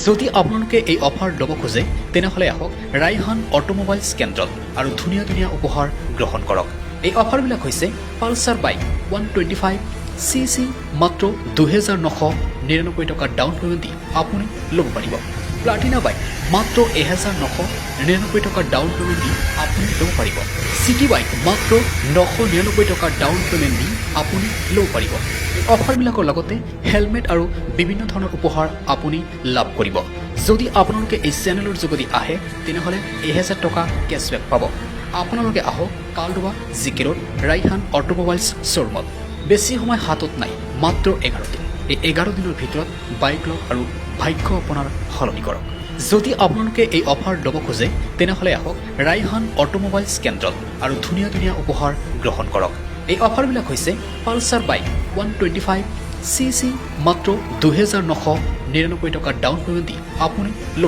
যদি আপোনালোকে এই অফাৰ ল'ব খোজে তেনেহ'লে আহক ৰাইহান অটোমোবাইলছ কেন্দ্ৰত আৰু ধুনীয়া ধুনীয়া উপহাৰ গ্ৰহণ কৰক। এই অফাৰবিলাক হৈছে পালচাৰ বাইক 125 CC মাত্ৰ 2999 টকা ডাউন পে'মেণ্ট দি আপুনি ল'ব পাৰিব। প্লাটিনা বাইক মাত্ৰ 1999 টকা ডাউন পে'মেণ্ট দি আপুনি ল'ব পাৰিব। চিটি বাইক মাত্ৰ 999 টকা ডাউন পে'মেণ্ট দি আপুনি ল'ব পাৰিব। এই অফাৰবিলাকৰ লগতে হেলমেট আৰু বিভিন্ন ধৰণৰ উপহাৰ আপুনি লাভ কৰিব। যদি আপোনালোকে এই চেনেলৰ যোগেদি আহে তেনেহ'লে 1000 টকা কেছবেক পাব। আপোনালোকে আহক কালডোবা জিকে ৰোড ৰাইহান অটোমোবাইলছ শ্ব'ৰুমত। বেছি সময় হাতত নাই, মাত্ৰ 11 দিন। এই 11 দিনৰ ভিতৰত বাইক লওক আৰু ভাগ্য আপোনাৰ সলনি কৰক। যদি আপোনালোকে এই অফাৰ ল'ব খোজে তেনেহ'লে আহক ৰাইহান অটোমোবাইলছ কেন্দ্ৰত আৰু ধুনীয়া ধুনীয়া উপহাৰ গ্ৰহণ কৰক। এই অফাৰবিলাক হৈছে পালচাৰ বাইক 125 CC মাত্ৰ 2999 টকা ডাউন পে'মেণ্ট দি আপুনি ল'ব